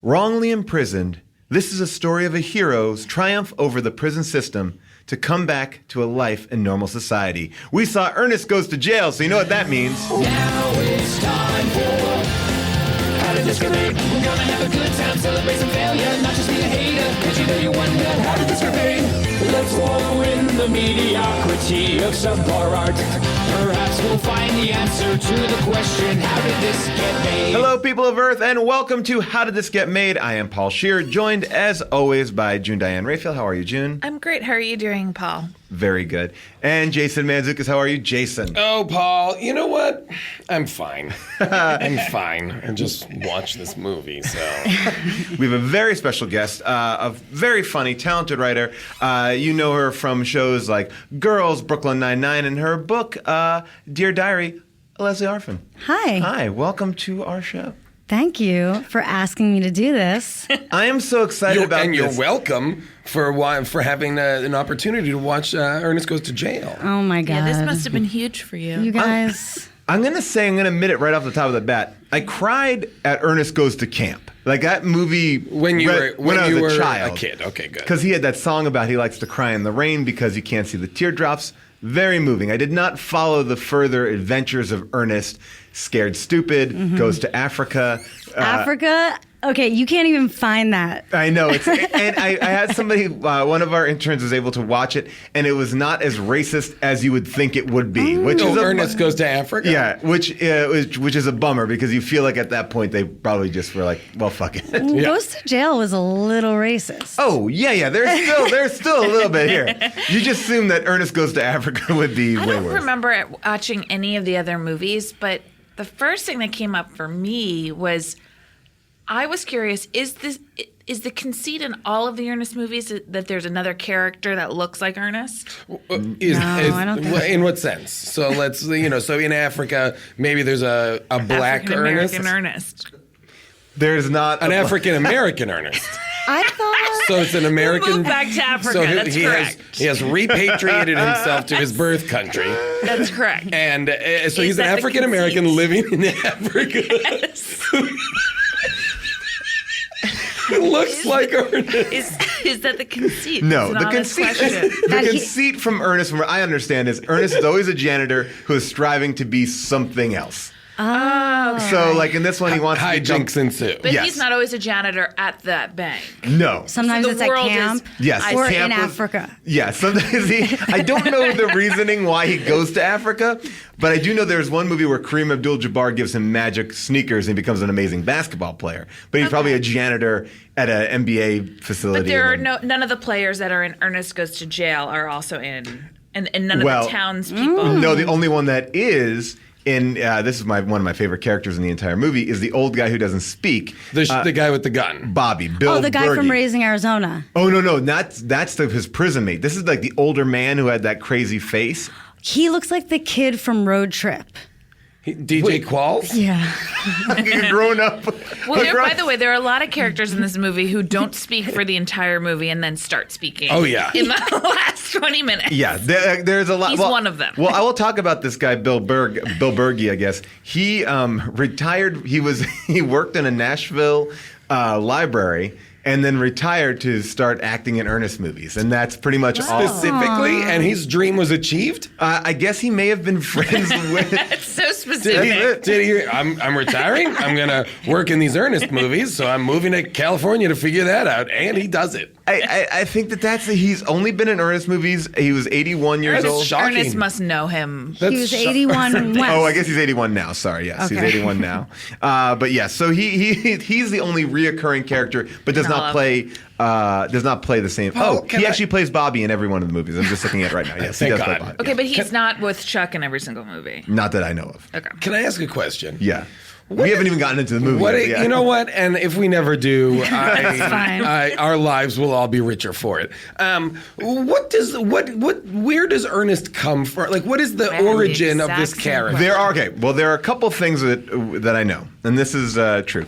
Wrongly imprisoned, this is a story of a hero's triumph over the prison system to come back to a life in normal society. We saw Ernest Goes to Jail, so you know what that means. Now it's time for How to Discriminate. We're gonna have a good time, celebrate some failure, not just be a hater, cause you know you wonder how to discriminate. Let's wallow in the mediocrity of subpar art. Perhaps we'll find the answer to the question, how did this get made? Hello, people of Earth, and welcome to How Did This Get Made? I am Paul Scheer, joined as always by June Diane Raphael. How are you, June? I'm great. How are you doing, Paul? Very good. And Jason Mantzoukas. How are you, Jason? Oh, Paul, you know what? I'm fine. I'm fine. I just watched this movie, so. We have a very special guest, a very funny, talented writer. You know her from shows like Girls, Brooklyn Nine-Nine, and her book, Dear Diary, Lesley Arfin. Hi. Hi, welcome to our show. Thank you for asking me to do this. I am so excited about and this. you're welcome for having an opportunity to watch Ernest Goes to Jail. Oh my God. Yeah, this must have been huge for you. You guys. I'm going to admit it right off the top of the bat. I cried at Ernest Goes to Camp. Like that movie When you were a child. a kid. Okay, good. Because he had that song about he likes to cry in the rain because he can't see the teardrops. Very moving. I did not follow the further adventures of Ernest. Scared Stupid, Goes to Africa. Africa? Okay, you can't even find that. I know. And I had somebody, one of our interns was able to watch it, and it was not as racist as you would think it would be. Which is Ernest Goes to Africa? Yeah, which is a bummer because you feel like at that point they probably just were like, well, fuck it. Yeah. Goes to Jail was a little racist. Oh, yeah. There's still a little bit here. You just assume that Ernest Goes to Africa would be way worse. I don't remember watching any of the other movies, but the first thing that came up for me was I was curious, is the conceit in all of the Ernest movies that there's another character that looks like Ernest? No, I don't think so. In what sense? So let's, so in Africa, maybe there's a black Ernest. African-American Ernest. There's not An African-American Ernest. I thought. So it's an American. Moved back to Africa. So That's correct. He has repatriated himself to his birth country. That's correct. And so Is he's an that the African-American conceit? living in Africa. Yes. Looks like Ernest. Is that the conceit? No, That's an the honest conceit, question. the conceit from Ernest, from what I understand, is Ernest is always a janitor who is striving to be something else. Oh, okay. So, like in this one, he wants to become... Hijinks ensue. But Yes. he's not always a janitor at that bank. No. Sometimes So the it's at world camp. Yes, Or camp in was- Africa. Yeah, sometimes I don't know the reasoning why he goes to Africa, but I do know there's one movie where Kareem Abdul-Jabbar gives him magic sneakers and he becomes an amazing basketball player. But he's probably a janitor at an NBA facility. But there are and then- none of the players that are in Ernest Goes to Jail are also in, and none of the townspeople. No, the only one that is... this is one of my favorite characters in the entire movie, is the old guy who doesn't speak. The guy with the gun. Bobby, Bill Oh, the guy from Berge. Raising Arizona. Oh, no, that's his prison mate. This is like the older man who had that crazy face. He looks like the kid from Road Trip. DJ Qualls? Yeah. Grown up. Well, by the way, there are a lot of characters in this movie who don't speak for the entire movie and then start speaking. Oh, yeah. In the last 20 minutes. Yeah, there's a lot. He's one of them. Well, I will talk about this guy, Bill Berge, I guess. He retired. He worked in a Nashville library and then retired to start acting in Ernest movies, and that's pretty much all. Specifically, and his dream was achieved? I guess he may have been friends with. That's so specific. I'm retiring. I'm going to work in these Ernest movies, so I'm moving to California to figure that out, and he does it. I think he's only been in Ernest movies. He was 81 years old. shocking. Ernest must know him. He was 81 when. Oh, I guess he's 81 now. Sorry, yes, Okay. he's 81 now. But yes, so he's the only reoccurring character, but does not play the same. Paul, He actually plays Bobby in every one of the movies. I'm just looking at it right now. Yes, he Thank does play God. Bobby. Okay, but he's not with Chuck in every single movie. Not that I know of. Okay. Can I ask a question? Yeah, we haven't even gotten into the movie. yet. You know what? And if we never do, fine. our lives will all be richer for it. Where does Ernest come from? Like, what is the Well, the origin of exact this same character? There are a couple things that I know, and this is true.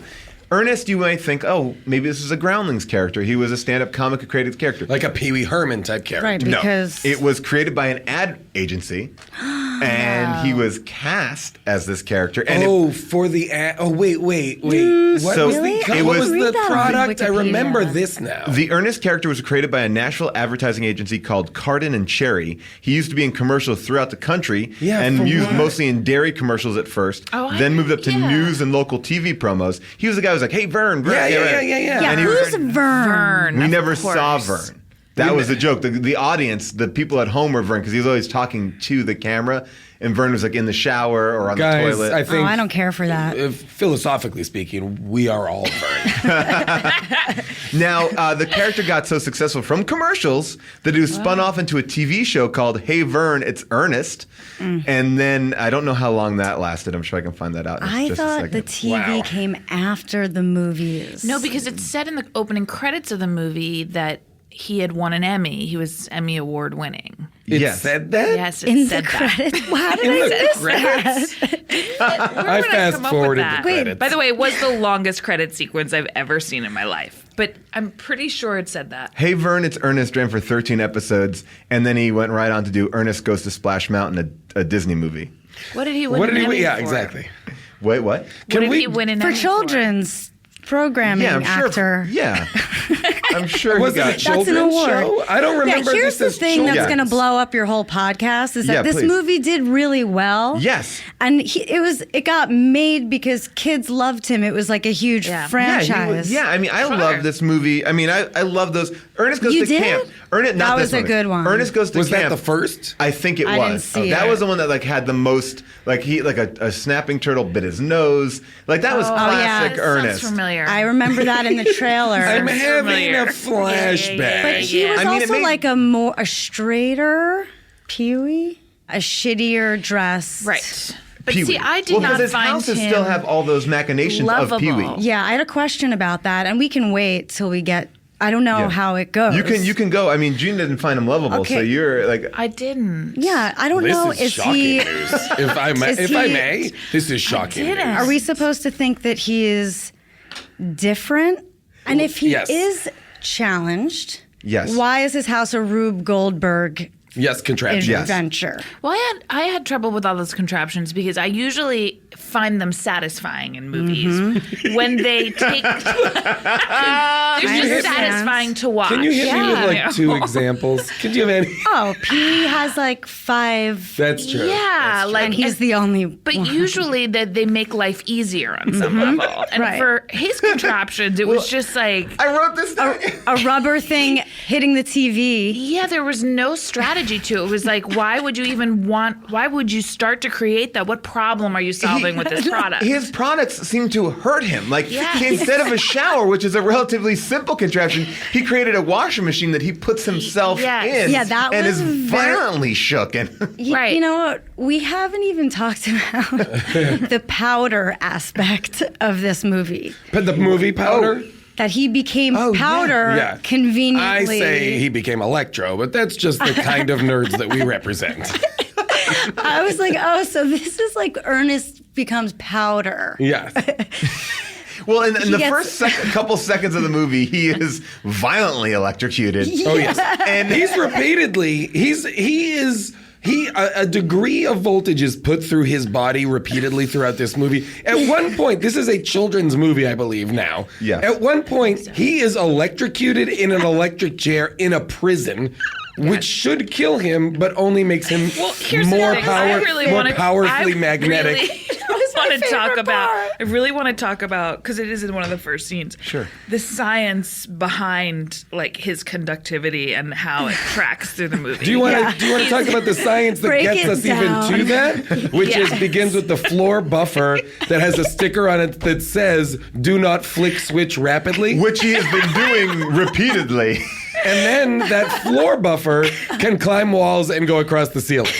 Ernest, you might think, oh, maybe this is a Groundlings character. He was a stand-up comic who created the character. Like a Pee Wee Herman type character. Right, because. No, it was created by an ad agency. and he was cast as this character. And wait. What So was really? the, It what was was read the that on product? I Wikipedia. remember this now. the Ernest character was created by a Nashville advertising agency called Cardin and Cherry. He used to be in commercials throughout the country and for used what? mostly in dairy commercials at first, then moved up to news and local TV promos. He was the guy who was like, hey, Vern. Yeah. Yeah, And he who's was- Vern? We of never course. saw Vern. That was the joke. The audience, the people at home were Vern because he was always talking to the camera, and Vern was like in the shower or on Guys, the toilet. I think I don't care for that. philosophically speaking, we are all Vern. Now, the character got so successful from commercials that it was spun off into a TV show called Hey Vern, It's Ernest. And then I don't know how long that lasted. I'm sure I can find that out in I just a thought second. the TV Wow. came after the movies. No, because it said in the opening credits of the movie that he had won an Emmy. He was Emmy Award winning. It Yes. said that? Yes, it in said the that. credits. How did In I the miss credits? that? Where I would fast come up with forwarded that? the credits. By the way, it was the longest credit sequence I've ever seen in my life. But I'm pretty sure it said that. Hey Vern, It's Ernest ran for 13 episodes, and then he went right on to do Ernest Goes to Splash Mountain, a Disney movie. What did he win What an did he Emmy win? Yeah, for? exactly. Wait, what? What Can did we- he win an For Emmy children's programming Yeah, I'm sure. actor. Yeah. I'm sure Was he it a got That's an children's award. show? I don't remember Yeah, here's this the as thing that's children's. going to blow up your whole podcast is that Yeah, this please. movie did really well. Yes. And it got made because kids loved him. It was like a huge Yeah. franchise. I mean, I love this movie. I mean, I love those. Ernest Goes You to did? Camp. Ernest, not That this was a good one. Ernest Goes to Was Camp. that the first? I think it I was. didn't see That it. was the one that like had the most like a snapping turtle bit his nose. Like that was yeah. classic That Ernest. sounds familiar. I remember that in the trailer. I'm Sounds having familiar. a flashback. But he was I mean, it also made- like a straighter Pee-wee, a shittier dress. Right. But Pee-wee. see, I did well, not because his find houses him still have all those machinations lovable. of Pee-wee. Yeah, I had a question about that, and we can wait till we get. I don't know Yeah. how it goes. You can go. I mean, Gene didn't find him lovable, Okay. so you're like. I didn't. Yeah, I don't This know. is shocking he? news. If I may, Is I he- may, this is shocking didn't. news. Are we supposed to think that he is different? And if he Yes. is challenged, Yes. why is his house a Rube Goldberg Yes, contraption. adventure? Well, I had trouble with all those contraptions because I usually find them satisfying in movies Mm-hmm. when they take. They're just understand. satisfying to watch. Can you hit me with Yeah. like 2 examples? Could you have any? Oh, P has like 5, That's true. Yeah, That's true. like and he's the only. But one. usually that they make life easier on some level. And Right. for his contraptions, it was just like, I wrote this down. a rubber thing hitting the TV. yeah, there was no strategy to it. It was like, why would you start to create that? What problem are you solving with this product? His products seem to hurt him. Like Yes. instead of a shower, which is a relatively simple contraption, he created a washing machine that he puts himself Yes. in. Yeah, that and was is very- violently shooken. Right. You know what? We haven't even talked about the powder aspect of this movie. But the movie powder? That he became Oh, yeah. powder Yeah. conveniently. I say he became Electro, but that's just the kind of nerds that we represent. I was like, oh, so this is like Ernest becomes powder. Yes. Well, in the gets- first couple seconds of the movie, he is violently electrocuted. Oh yes. And He's repeatedly a degree of voltage is put through his body repeatedly throughout this movie. At one point, this is a children's movie, I believe now. Yeah. At one point, he is electrocuted in an electric chair in a prison, which should kill him, but only makes him Here's the more thing, I really wanna- powerfully I magnetic. Really, want to talk favorite about. part. I really want to talk about because it is in one of the first scenes. Sure. The science behind like his conductivity and how it tracks through the movie. Do you want to talk about the science that Break gets it us down. even to that? Which Yes. begins with the floor buffer that has a sticker on it that says "Do not flick switch rapidly," which he has been doing repeatedly. and then that floor buffer can climb walls and go across the ceiling.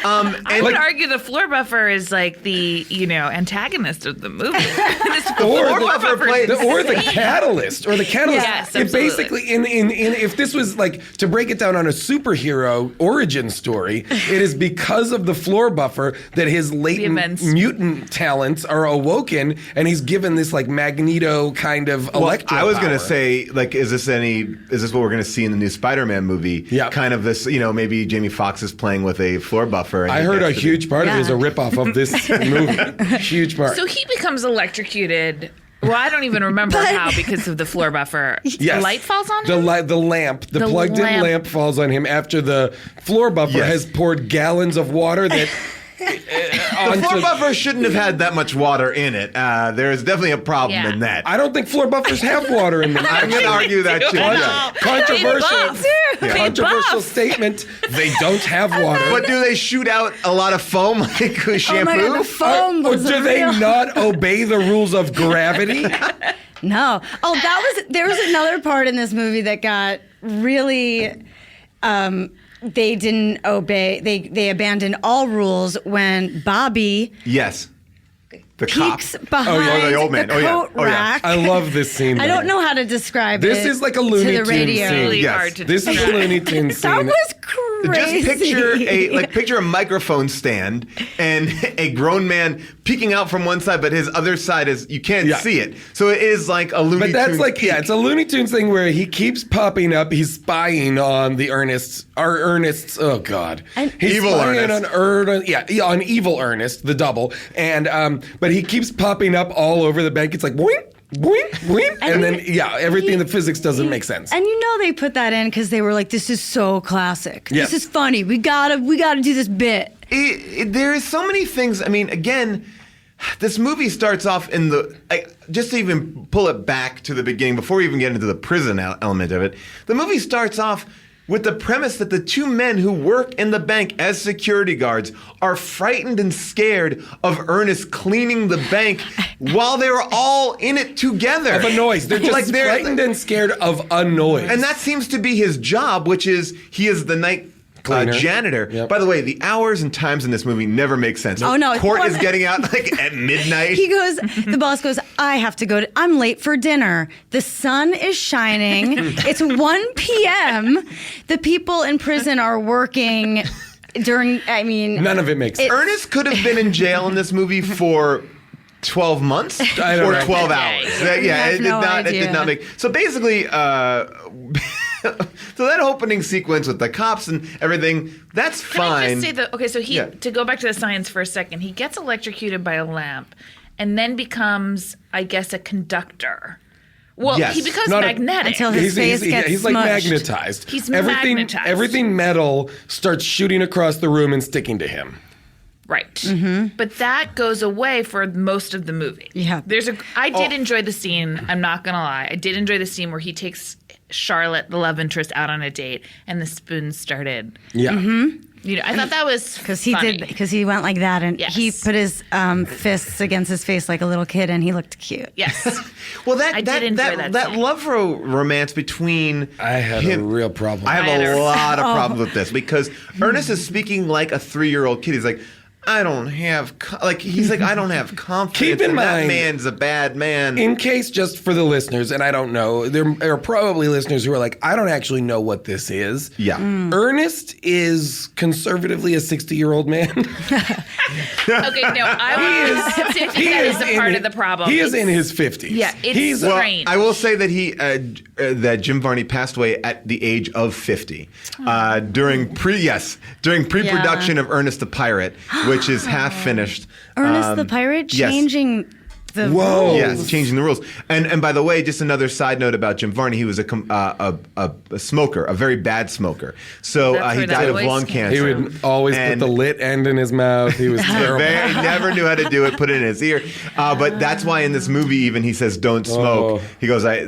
I would argue the floor buffer is like the antagonist of the movie. This Or floor buffer the catalyst, or the catalyst. Yes, it absolutely. basically, in if this was like to break it down on a superhero origin story, it is because of the floor buffer that his latent events. mutant talents are awoken, and he's given this like Magneto kind of electro. I was going power. to say, like, is this what we're going to see in the new Spider-Man movie? Yeah. Kind of this, maybe Jamie Foxx is playing with a floor buffer buffer. And I he heard a gets to be- huge part of it is a Yeah. ripoff of this movie. Huge part. So he becomes electrocuted. Well, I don't even remember how because of the floor buffer. Yes. The light falls on him? The lamp, the plugged-in lamp falls on him after the floor buffer Yes. has poured gallons of water that The floor buffer shouldn't have had that much water in it. There is definitely a problem Yeah. in that. I don't think floor buffers have water in them. I'm going to argue that too. Yeah. Controversial, They controversial buff. statement. They don't have water. But do they shoot out a lot of foam like shampoo? Oh my God, the foam Or was do they real- not obey the rules of gravity? No. Oh, there was another part in this movie that got really. They didn't obey. They abandoned all rules when Bobby Yes. The cop. peeks behind the old man. the Oh, yeah. coat Oh, yeah. rack. I love this scene. I don't know how to describe it. This is like a Looney to the Tunes radio. scene. Really Yes. hard to This is a describe. Looney Tunes scene. That was crazy. Just picture a microphone stand and a grown man peeking out from one side, but his other side is you can't Yeah. see it. So it is like a Looney But that's Tunes like, peak. it's a Looney Tunes thing where he keeps popping up. He's spying on the Ernest's, oh God. He's Evil spying Ernest. on evil Ernest, the double. And, but he keeps popping up all over the bank. It's like, boing, boing, boing. And then, everything, the physics doesn't make sense. And you know they put that in because they were like, "This is so classic. Yes. This is funny. We gotta do this bit." There is so many things. I mean, again, this movie starts off in just to even pull it back to the beginning before we even get into the prison element of it. The movie starts off with the premise that the two men who work in the bank as security guards are frightened and scared of Ernest cleaning the bank while they were all in it together. Of a noise. They're just frightened and scared of a noise. And that seems to be his job, which is he is the night Cleaner. janitor. Yep. By the way, the hours and times in this movie never make sense. Oh, no. Court is getting out like at midnight. The boss goes, "I have to go I'm late for dinner. The sun is shining. It's 1 p.m. The people in prison are working None of it makes sense. Ernest could have been in jail in this movie for 12 months I don't or know. 12 hours. have It did no not. It idea. did not make. So basically, so that opening sequence with the cops and everything, that's Can I fine. just say so Yeah. to go back to the science for a second, he gets electrocuted by a lamp and then becomes, I guess, a conductor. Well, Yes. he becomes Not magnetic. Until his face gets he's like smushed. magnetized. He's everything, magnetized. Everything metal starts shooting across the room and sticking to him. Right. Mm-hmm. But that goes away for most of the movie. Yeah. I did enjoy the scene, I'm not going to lie. I did enjoy the scene where he takes Charlotte, the love interest, out on a date and the spoons started. Yeah. I thought that was Because he went like that and Yes. he put his fists against his face like a little kid and he looked cute. Yes. Well, I did enjoy that scene. love romance between I had him. a real problem. I have I had a a- lot of problems with this because Ernest is speaking like a 3-year-old kid. He's like, I don't have I don't have confidence. Keep in that mind- man's a bad man. In case, just for the listeners, and I don't know, there are probably listeners who are like, I don't actually know what this is. Yeah. Ernest is conservatively a 60-year-old man. Okay, no, I think that is a part of the problem. He is in his 50s. Yeah, it's He's Well, strange. I will say that that Jim Varney passed away at the age of 50 during pre-production of Ernest the Pirate, which is half finished. Ernest the Pirate yes. changing the Whoa. rules. Yes, changing the rules. And by the way, just another side note about Jim Varney, he was a smoker, a very bad smoker. So That's he where that died of voice lung came He cancer. would always put And- the lit end in his mouth. He was terrible. He never knew how to do it. Put it in his ear, but that's why in this movie even he says don't smoke. Oh. He goes, I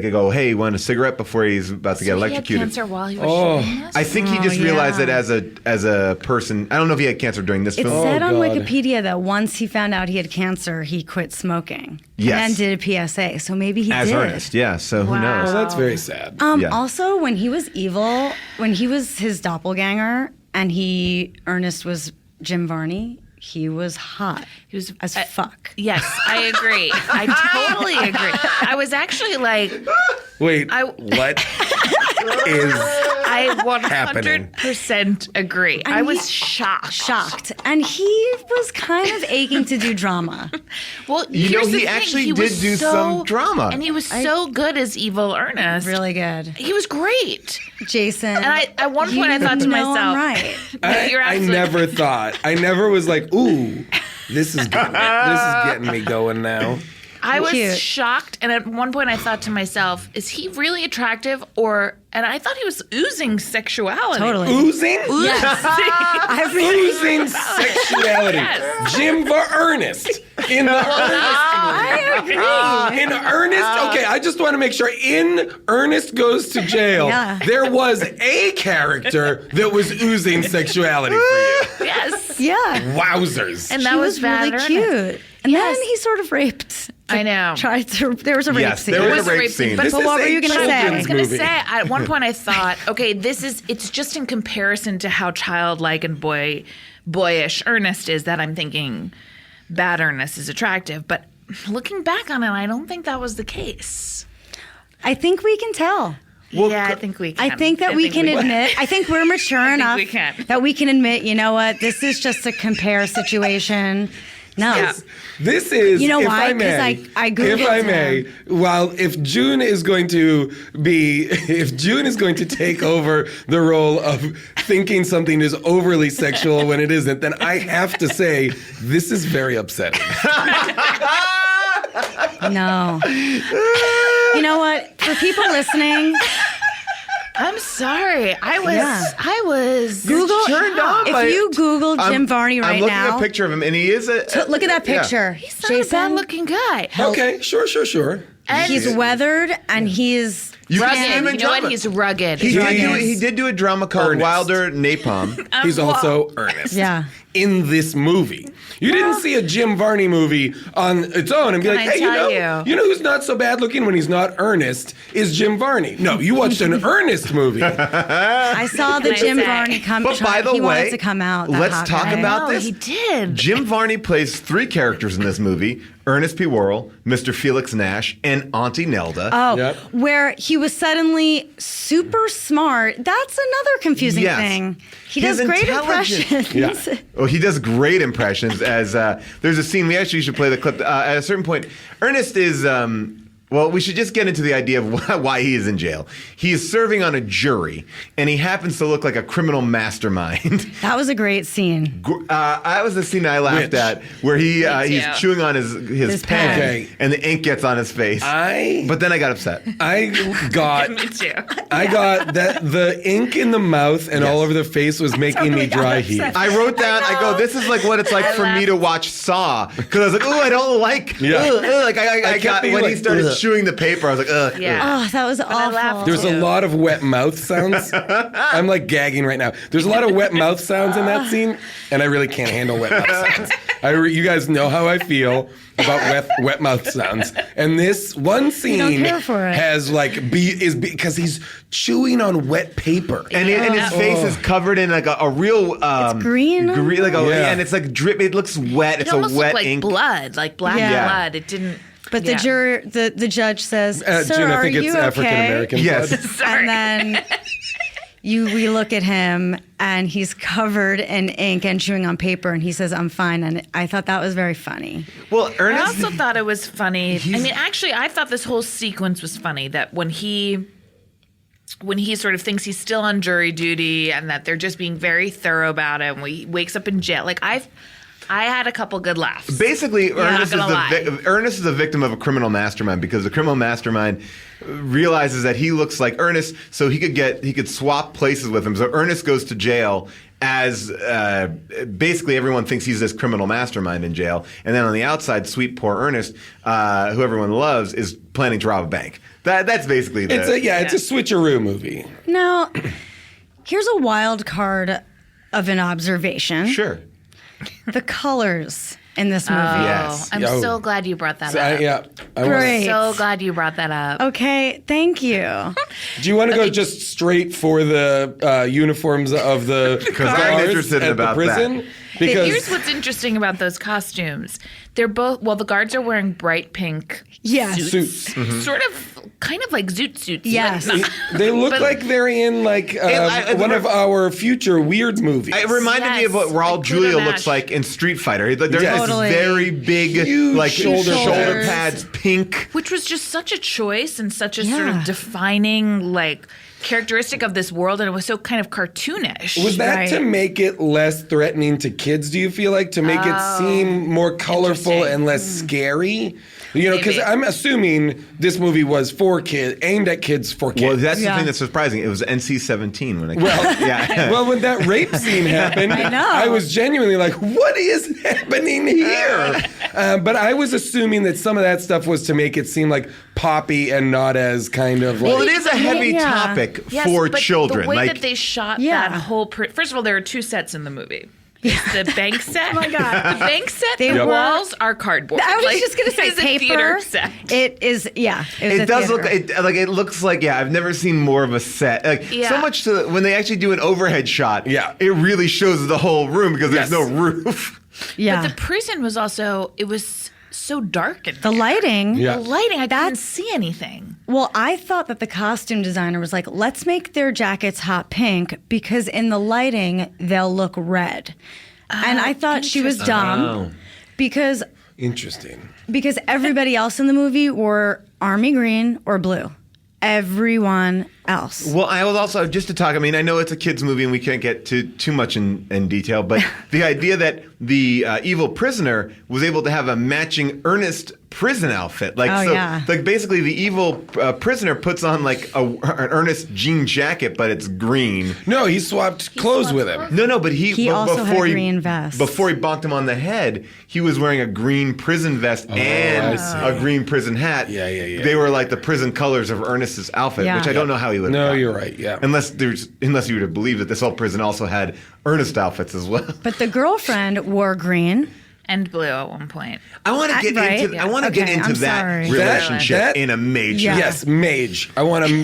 go, hey, you want a cigarette before he's about to get He had electrocuted? cancer while he was Oh. shooting this? I think he just Oh, realized yeah. it as a person. I don't know if he had cancer during this It film. said on God. Wikipedia that once he found out he had cancer, he quit smoking. Yes. And did a PSA. So maybe he as did. Ernest, yeah. So who Wow. Oh, knows? that's very sad. Yeah. Also, when he was evil, when he was his doppelganger and Ernest was Jim Varney, he was hot. He was as fuck. Yes, I agree. I totally agree. I was actually like, Wait, I- what is I happening. 100% agree. I was shocked. And he was kind of aching to do drama. Well, You know, here's the he thing. actually He did was do some drama. And he was so good as evil Ernest. Really good. He was great. Jason. And at one point I thought to myself, I'm right. You're I absolutely never thought. I never was like, ooh, this is getting me going now. I was Cute. shocked, and at one point I thought to myself, is he really attractive? And I thought he was oozing sexuality. Totally. Oozing? Yes. I really Oozing sexuality. Yes. Jim Ernest. In the I agree. In Ernest, okay, I just want to make sure. In Ernest Goes to Jail, Yeah. there was a character that was oozing sexuality for you. Yes. Yeah. Wowzers. And that He was was bad really Ernest. cute. And Yes. then he sort of raped. I know. There was a rape Yes, scene. there was was a a rape rape scene, scene. but This But is what were a you going to I say? was children's going to movie. say, at one point I thought, okay, it's just in comparison to how childlike and boyish Ernest is that I'm thinking bad Ernest is attractive. But looking back on it, I don't think that was the case. I think we can tell. I think we can. I think that we can admit. I think we're mature enough we can. that we can admit. You know what? This is just a compare situation. No. Yeah. This is, You know if why? I may, 'Cause I Googled if I may, if June is going to take over the role of thinking something is overly sexual when it isn't, then I have to say this is very upsetting. No. You know what? For people listening, I'm sorry. I was Google. turned on by If it. you Google Jim Varney right I'm looking now, at a picture of him, and he is a. look at that picture. He's not a Jason, bad-looking guy. Okay, sure. And he's weathered and he's You can rugged. see him in You know what? drama. He's rugged. He did do a drama called Ernest. Wilder Napalm. He's also Ernest. Yeah. In this movie. You didn't see a Jim Varney movie on its own and be Can like, I hey, tell you know who's not so bad looking when he's not Ernest is Jim Varney. No, you watched an Ernest movie. I saw the Can I Jim say? Varney come. But by the he wanted way, to come out. that let's hot talk guy. about No, this. he did. Jim Varney plays 3 characters in this movie: Ernest P. Worrell, Mr. Felix Nash, and Auntie Nelda. Oh, Yep. where he was suddenly super smart. That's another confusing Yes. thing. He He's does great intelligent. impressions. Yeah. Oh, he does great impressions. As there's a scene, we actually should play the clip. At a certain point, Ernest is. Well, we should just get into the idea of why he is in jail. He is serving on a jury, and he happens to look like a criminal mastermind. That was a great scene. That was the scene I laughed Which? at, where he's too. chewing on his pen, Okay. and the ink gets on his face. But then I got upset. I got Me too. that the ink in the mouth and all over the face was making me dry heave. I wrote down, I go, this is like what it's like for me to watch Saw. Because I was like, oh, I don't like, Yeah. like I kept got, being when he like, started ugh. chewing the paper, I was like, ugh. Yeah. Oh, that was I laughed awful. There's a too. lot of wet mouth sounds. I'm like gagging right now. There's a lot of wet mouth sounds in that scene, and I really can't handle wet mouth sounds. You guys know how I feel about wet mouth sounds. And this one scene don't care for it. has because he's chewing on wet paper. And his face is covered in like a real green? Yeah. and it's like drip. It looks wet. It It's a almost wet looked like ink. blood, like black Yeah. blood. It didn't. But the judge says, "Sir, June, I think are it's you okay?" African American. Yes. blood. Sorry. And then we look at him, and he's covered in ink and chewing on paper, and he says, "I'm fine." And I thought that was very funny. Well, I Ernest. also thought it was funny. I mean, actually, I thought this whole sequence was funny. That when he sort of thinks he's still on jury duty, and that they're just being very thorough about it, and he wakes up in jail. Like I had a couple good laughs. Basically, not gonna lie. Ernest is a victim of a criminal mastermind because the criminal mastermind realizes that he looks like Ernest, so he could swap places with him. So Ernest goes to jail as basically everyone thinks he's this criminal mastermind in jail, and then on the outside, sweet poor Ernest, who everyone loves, is planning to rob a bank. That's basically It's a switcheroo movie. Now, here's a wild card of an observation. Sure. The colors in this movie. Yes. I'm Yo. so glad you brought that So, up. Great. So glad you brought that up. Okay, thank you. Do you want to go just straight for the uniforms of the I'm guards interested at about the prison? that. Here's Because what's interesting about those costumes. They're both, well, the guards are wearing bright pink Yes. suits. Sort of, kind of like zoot suits. Yes. Like, They look But- like they're in one of our future Weird movies. It reminded me of what Yes, Raul like Julia Pluto looks Nash. like in Street Fighter. There's Yes. this Totally. very big, Huge like shoulder pads, pink. which was just such a choice and such a sort Yeah. of defining, like, characteristic of this world, and it was so kind of cartoonish. Was that Right. to make it less threatening to kids, do you feel like? To make it seem more colorful interesting. and less scary? You know, because Maybe. I'm assuming this movie was for kids, aimed at kids for kids. Well, that's the Yeah. thing that's surprising. It was NC-17 when it came Well, out. Yeah. well, when that rape scene happened, I know. I was genuinely like, what is happening here? But I was assuming that some of that stuff was to make it seem like poppy and not as kind of like... Well, it is a heavy Yeah. topic Yes, for but children. The way like, that they shot Yeah. that whole... First of all, there are 2 sets in the movie. It's the bank set. Oh my God. The bank set, They the were- walls are cardboard. I was Like, just going to say it is a paper. theater set. It is, yeah. It, was it a does look theater. it looks like I've never seen more of a set. Like Yeah. so much to when they actually do an overhead shot. Yeah. it really shows the whole room because there's Yes. no roof. Yeah. But the prison was also... It was so dark and The lighting. Yeah. the lighting. I couldn't That's- see anything. Well, I thought that the costume designer was like, let's make their jackets hot pink because in the lighting, they'll look red. And I thought she was dumb because Interesting. everybody else in the movie were army green or blue. Everyone else. Well, I was also just to talk. I mean, I know it's a kids' movie and we can't get too much in detail, but the idea that the evil prisoner was able to have a matching Ernest prison outfit, like Oh, so, yeah. like basically the evil prisoner puts on like an Ernest jean jacket, but it's green. No, he swapped clothes with him. No, but He also had a green vest. Before he bonked him on the head, he was wearing a green prison vest and I see. a green prison hat. Yeah. They were like the prison colors of Ernest's outfit, Yeah. which I don't know how he would. No, you're right. Yeah. Unless you were to believe that this whole prison also had Ernest outfits as well. But the girlfriend wore green. And blue at one point. I want to get right? into. I want to get Okay, into I'm that sorry. relationship That- in a major. Yeah. Yes, mage. I want to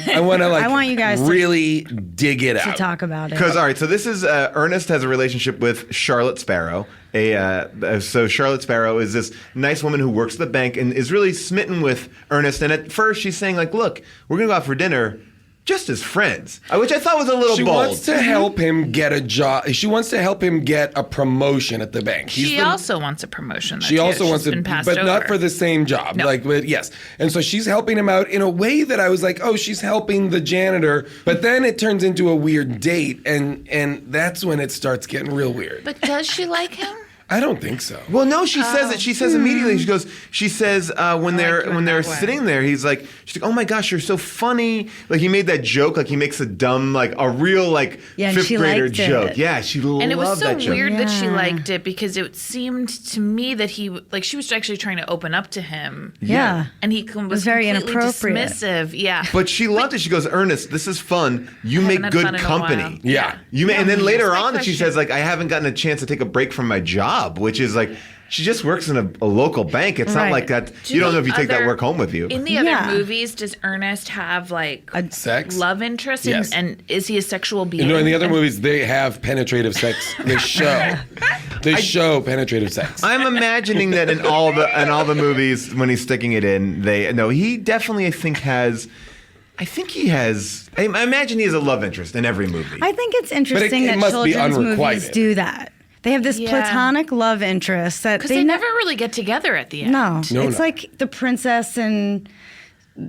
like I want you guys to- really dig it To out. talk about it. Because all right, so this is Ernest has a relationship with Charlotte Sparrow. So Charlotte Sparrow is this nice woman who works at the bank and is really smitten with Ernest. And at first she's saying like, "Look, we're gonna go out for dinner." Just as friends, which I thought was a little She bold. wants to help him get a job. She wants to help him get a promotion at the bank. She also wants a promotion. Though, She too. also She's wants to, been passed but not over. for the same job. No. But yes. And so she's helping him out in a way that I was like, oh, she's helping the janitor. But then it turns into a weird date, and that's when it starts getting real weird. But does she like him? I don't think so. Well, no, she says it. She says immediately. She says when they're doing that way. sitting there, she's like, "Oh my gosh, you're so funny!" Like he made that joke. Like he makes a dumb, like a real like Yeah, and fifth she grader liked it. joke. Yeah, she loved And it was so that joke. weird that she Yeah. liked it because it seemed to me that she was actually trying to open up to him. yeah. And he was very completely inappropriate. dismissive. Yeah. But she loved it. She goes, "Ernest, this is fun. You haven't make had good fun in a company." while. Yeah. You may, and then later Here's my on, she question. says like, "I haven't gotten a chance to take a break from my job," which is like. She just works in a local bank. It's not Right. like that. Do You don't know the if you take that other- work home with you. In the other Yeah. movies, does Ernest have like Sex? love interest? Yes. And is he a sexual being? You know, in the other movies, they have penetrative sex. They show penetrative sex. I'm imagining that in all the movies when he's sticking it in, he definitely I imagine he has a love interest in every movie. I think it's interesting it that must be children's movies unrequited. do that. They have this Yeah. platonic love interest that Because they never really get together at the end. No, No, it's no. like the princess and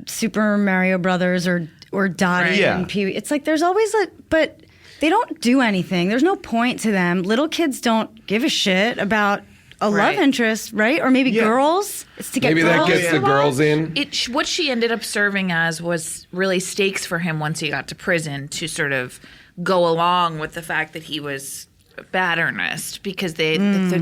Super Mario Brothers or Dottie Right. Yeah. and Pee Wee. It's like there's always but they don't do anything. There's no point to them. Little kids don't give a shit about a Right. love interest, right? Or maybe Yeah. girls. It's to get Maybe girls that gets the involved. girls in. What she ended up serving as was really stakes for him once he got to prison to sort of go along with the fact that he was a bad Ernest because they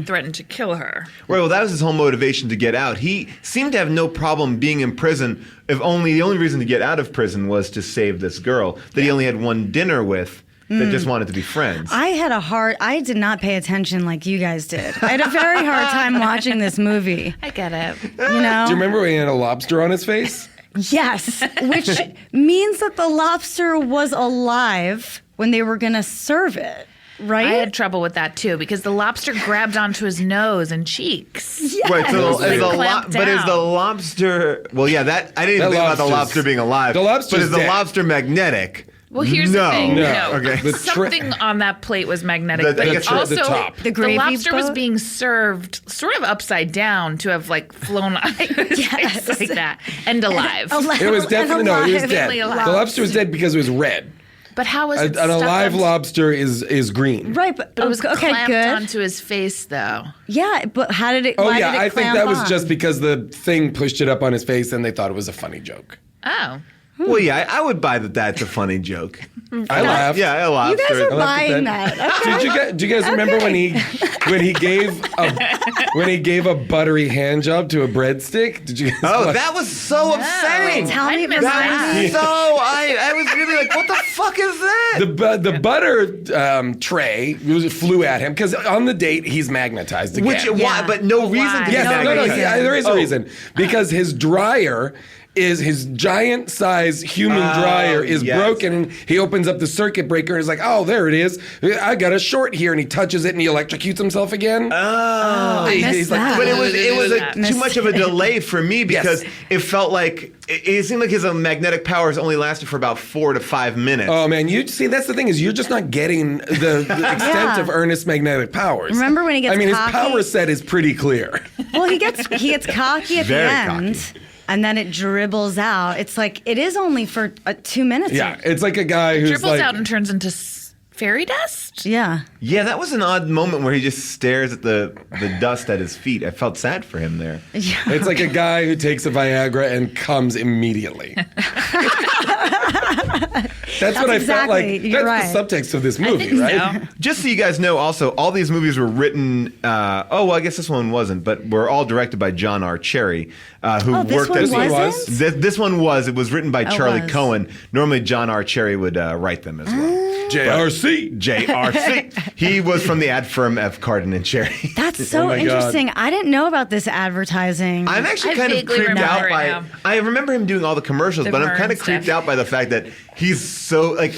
threatened to kill her. Right. Well, that was his whole motivation to get out. He seemed to have no problem being in prison. The only reason to get out of prison was to save this girl that he only had one dinner with. That just wanted to be friends. I did not pay attention like you guys did. I had a very hard time watching this movie. I get it. You know? Do you remember when he had a lobster on his face? Yes, which means that the lobster was alive when they were going to serve it. right? I had trouble with that too because the lobster grabbed onto his nose and cheeks. Right, so Like clamped but is the down. lobster? Well, yeah, that I didn't even That think about the lobster's- lobster being alive. the lobster's but is the dead. lobster magnetic? Well, here's no. the thing. No. Okay. The Something on that plate was magnetic, The- but I guess the also top. The gravy lobster was boat? being served sort of upside down to have like flown out Yes. like that and alive. It was definitely no. It was dead. Definitely The alive. lobster was dead because it was red. But how was it An alive stuck lobster is green. Right, but But it was okay, clamped good. onto his face, though. Yeah, but how did it? Oh why yeah, did it I think clamp that was on? just because the thing pushed it up on his face and they thought it was a funny joke. Oh. Well, yeah, I would buy that. That's a funny joke. I laughed. Yeah, a You lobster. guys are I laughed at buying that. Okay. Do you guys remember when he gave a buttery hand job to a breadstick? Did you guys? Oh, that was so upsetting. Tell me I about missed That was that. so. I was really like, what the fuck is that? the butter tray flew at him because on the date he's magnetized again. Which why? But no reason to be Yes, no, magnetized. yeah, there is a Oh. reason. Because his dryer is his giant size human dryer is yes. broken and he opens up the circuit breaker and is like, oh, there it is. I got a short here and he touches it and he electrocutes himself again. Oh. He's like, that. But it was Missed too much of a delay for me because Yes. it felt like it seemed like his magnetic powers only lasted for about 4 to 5 minutes. oh man, you see that's the thing is you're just not getting the extent Yeah. of Ernest's magnetic powers. Remember when he gets I mean, cocky? his power set is pretty clear. Well, he gets cocky at Very the end, cocky. and then it dribbles out. It's like it is only for 2 minutes. Yeah, it's like a guy who's Dribbles like, out and turns into fairy dust? Yeah. Yeah, that was an odd moment where he just stares at the dust at his feet. I felt sad for him there. it's like a guy who takes a Viagra and comes immediately. That's what I felt like. exactly- That's you're right. the subtext of this movie, think right? so. Just so you guys know, also, all these movies were written. I guess this one wasn't, but were all directed by John R. Cherry, who Oh, this worked one as wasn't? was? This one was. It was written by Charlie was. Cohen. Normally, John R. Cherry would write them as well. JRC. JRC. He was from the ad firm F. Carden and Cherry. That's so my God. interesting. I didn't know about this advertising. I'm actually I kind of vaguely creeped remember out it by. now. I remember him doing all the commercials, The but I'm Vern kind of creeped stuff. out by the fact that he's so like.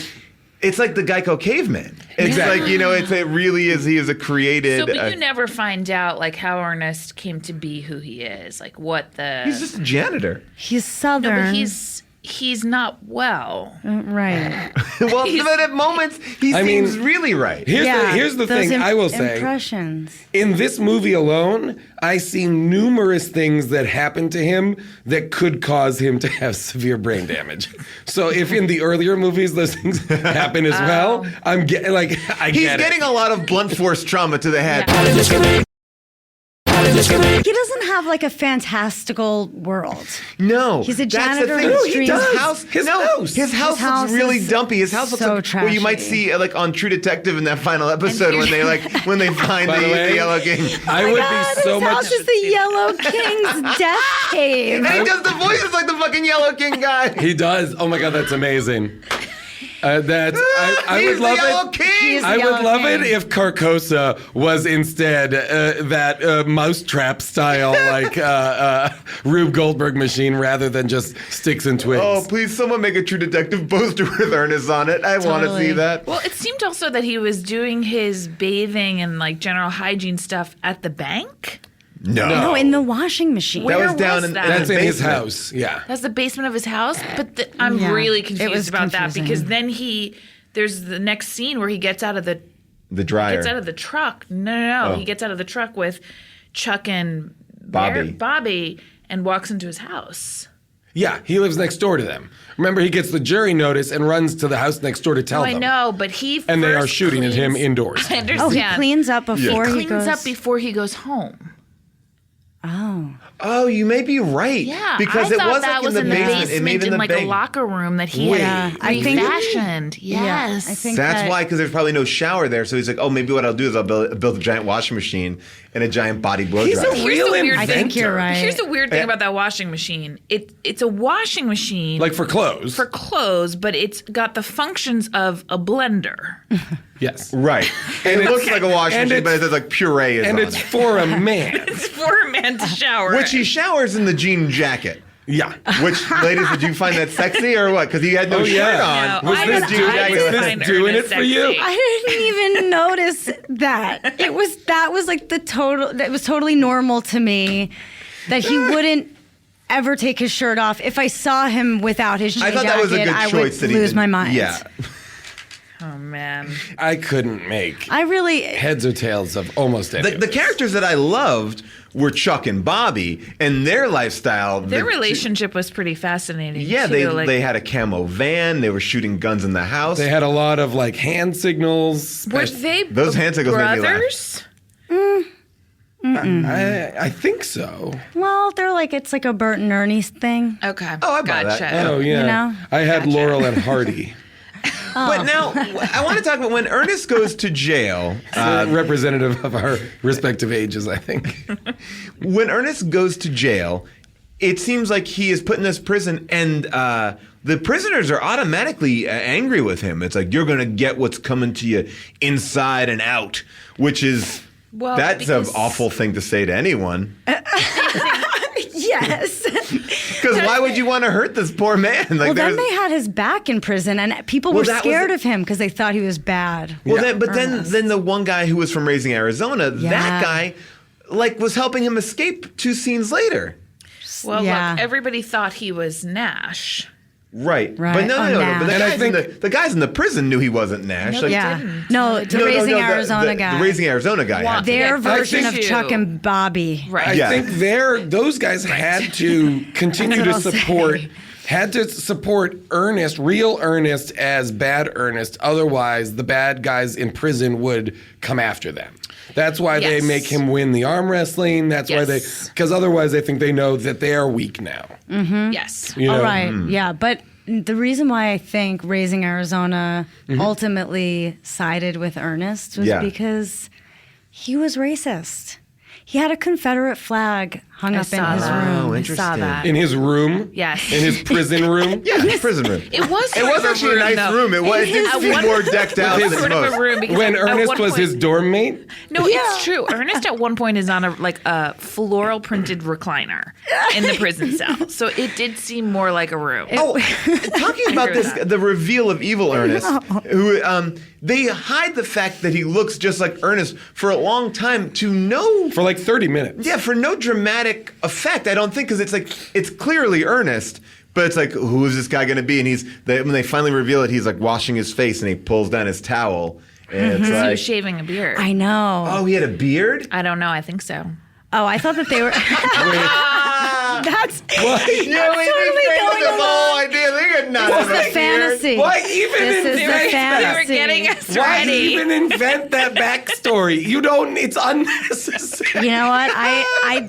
It's like the Geico caveman. It's Exactly. like it really is. He is a created. So, but you never find out like how Ernest came to be who he is, like what the. he's just a janitor. He's no, Southern. but he's not well. right. Well, but at moments he I mean, seems really right. Here's the those thing I will say. Impressions. In this movie alone, I see numerous things that happen to him that could cause him to have severe brain damage. So if in the earlier movies those things happen as well, I'm getting like I He's get getting it. a lot of blunt force trauma to the head. He doesn't have like a fantastical world. No, He's a that's the janitor thing. in the No, he streets. does. His house. His house house looks really is dumpy. His house looks so like where you might trashy. see like on True Detective in that final episode when they find By the way, the Yellow King. I would God, be so his much. house is the Yellow King's death cave. And he does the voices like the fucking Yellow King guy. He does. Oh my god, that's amazing. I He's would love the Yellow it. King. He's the I would Yellow love King. it if Carcosa was instead that mousetrap style, like Rube Goldberg machine, rather than just sticks and twigs. Oh, please, someone make a True Detective poster with Ernest on it. I want to Totally. see that. Well, it seemed also that he was doing his bathing and like general hygiene stuff at the bank. No, in the washing machine. That Where was down was in that? That's the in his basement. house. Yeah. That's the basement of his house, but I'm Yeah, really it confused was about that confusing. because then there's the next scene where he gets out of the The dryer. truck. No, Oh. he gets out of the truck with Chuck and Bobby. Bobby and walks into his house. Yeah, he lives next door to them. Remember, he gets the jury notice and runs to the house next door to tell Oh, I them. know, but he And they are first shooting at him cleans- indoors. I understand. Oh, he cleans up before he Cleans goes. up before he goes home. Oh, you may be right. Yeah, because I it thought was that like was in the basement. It may have been in the like bank. a locker room that he Wait. had Yeah, I think- refashioned. Yes, I think That's that- why, because there's probably no shower there. So he's like, oh, maybe what I'll do is I'll build a giant washing machine and a giant body blow He's dryer. a real weird inventor. I think you're right. Here's the weird thing about that washing machine. It's a washing machine Like for clothes. for clothes, but it's got the functions of a blender. yes. Right. And it looks like a washing and machine, but it's- it says like puree is And on it's it. for a man. It's for a man to shower. Which he showers in the jean jacket. Yeah. Which, ladies, did you find that sexy or what? Because he had no Oh, shirt yeah. on. No, Was I this was- doing- I was did this find doing Ernest it for you? sexy. I didn't even notice that. That was like that was totally normal to me that he wouldn't ever take his shirt off. If I saw him without his jean I thought that was a jacket, good I choice would that he lose didn't- my mind. Yeah. Oh man. I couldn't make I really heads or tails of almost any. The characters that I loved were Chuck and Bobby, and their lifestyle. Their relationship was pretty fascinating. Yeah, too. they had a camo van. They were shooting guns in the house. They had a lot of like hand signals. Were they Those hand signals made me laugh. brothers? I think so. well, it's like a Bert and Ernie thing. Okay. Oh, I buy that. gotcha. Oh yeah. You know? I had Laurel and Hardy. But now I want to talk about when Ernest goes to jail. Representative of our respective ages, I think. When Ernest goes to jail, it seems like he is put in this prison, and the prisoners are automatically angry with him. It's like, you're going to get what's coming to you inside and out, which is Well, that's an because- awful thing to say to anyone. Yes. Because why would you want to hurt this poor man? Like, Well, then there's- they had his back in prison, and people Well, were that was scared it. of him because they thought he was bad. Well, Yeah. then the one guy who was from Raising Arizona, Yeah. that guy, was helping him escape 2 scenes later. Well, Yeah. look, everybody thought he was Nash. Right. Right. But no. But And I the guys in the prison knew he wasn't Nash. No, Yeah. didn't. No, the Raising Arizona guy. The Raising Arizona guy. Wa- had to. Their I version think of you- Chuck and Bobby. Right. I Yeah. think those guys had to continue to That's what I'll support say. had to support Ernest, real Ernest, as bad Ernest. Otherwise, the bad guys in prison would come after them. That's why they Yes. make him win the arm wrestling. That's why Yes. because otherwise I think they know that they are weak now. Yes. You know? All right. Yeah. But the reason why I think Raising Arizona ultimately sided with Ernest was Yeah. because he was racist. He had a Confederate flag hung I up in saw his that. room. I saw interesting. that. In his room? Yes. In his prison room? Yeah, his prison room. It was It sort was of a actually a room, nice though. room. It did At seem one- more decked out It was than sort of most. a room because When at Ernest one was point- his dorm mate? No, it's true. Ernest at one point is on a floral printed recliner in the prison cell, so it did seem more like a room. Oh, talking about agree this, with that. the reveal of evil Ernest, who they hide the fact that he looks just like Ernest for a long time to no, For like 30 minutes. yeah, for no dramatic effect. I don't think because it's clearly Ernest, but it's like, who is this guy going to be? And when they finally reveal it, he's like washing his face and he pulls down his towel, and it's he like, was shaving a beard. I know. oh, he had a beard. I don't know. I think so. Oh, I thought that they were. That's What? Yeah, we totally made going the on. whole idea. They could not This have is a the beard. fantasy. Why even This is the invent We that? were fantasy. getting us Why ready. even invent that backstory? You don't. It's unnecessary. You know what? I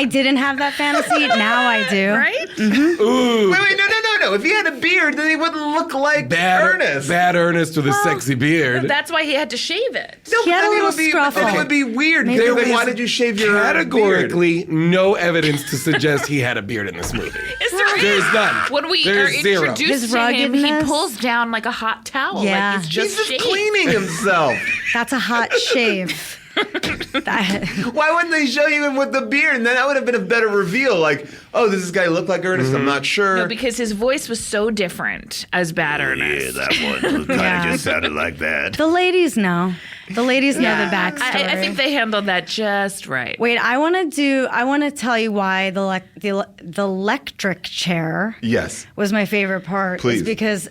didn't have that fantasy. Now I do. Right? Ooh, Wait, no. If he had a beard, then he wouldn't look like bad Ernest. Bad Ernest with a sexy beard. That's why he had to shave it. No, He had a then it little would be, scruffle. then it would be weird. Maybe They're it like, was why did you shave your Categorically, no evidence to suggest he had a beard in this movie. Is there There's none. When we There's are zero. introduced His to him, he ruggedness? pulls down like a hot towel. Yeah. Like he's He's just just shaved. cleaning himself. That's a hot shave. That- Why wouldn't they show you him with the beard? And then that would have been a better reveal. Like, oh, does this guy look like Ernest? I'm not sure. No, because his voice was so different as Bad Ernest. that one kind Yeah. of just sounded like that. the ladies know. The ladies know the backstory. I think they handled that just right. Wait, I want to tell you why the electric chair Yes. was my favorite part. Please. Is because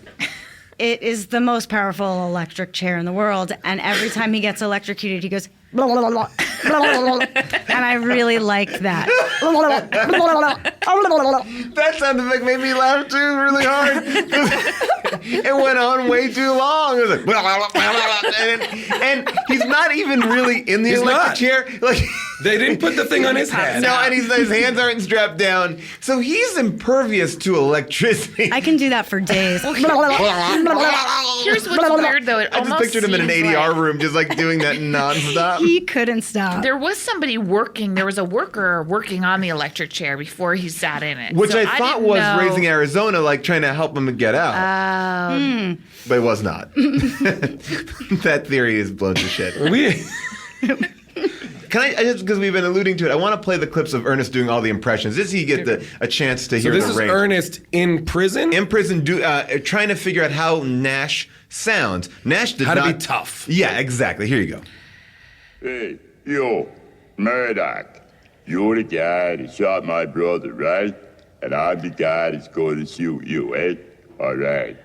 it is the most powerful electric chair in the world, and every time he gets electrocuted, he goes blah, blah, blah, blah, blah, blah, blah. And I really liked that. That sound effect made me laugh too really hard. It went on way too long. It was like, and he's not even really in the He's electric not. chair. Like, They didn't put the thing on his head. no, and his hands aren't strapped down. So he's impervious to electricity. I can do that for days. Here's what's weird, though. It I just almost pictured him in an seems ADR like room just like doing that nonstop. He couldn't stop. There was somebody working. There was a worker working on the electric chair before he sat in it. Which So I thought didn't was know- Raising Arizona, like trying to help him get out. But it was not. That theory is blown to shit. We. can I just because we've been alluding to it, I want to play the clips of Ernest doing all the impressions. Just so you get a chance to hear So this the is range. Ernest in prison? In prison, trying to figure out how Nash sounds. Nash did How not to be tough. Yeah, exactly. Here you go. Hey, yo, Murdoch. You're the guy that shot my brother, right? And I'm the guy that's going to shoot you, eh? All right.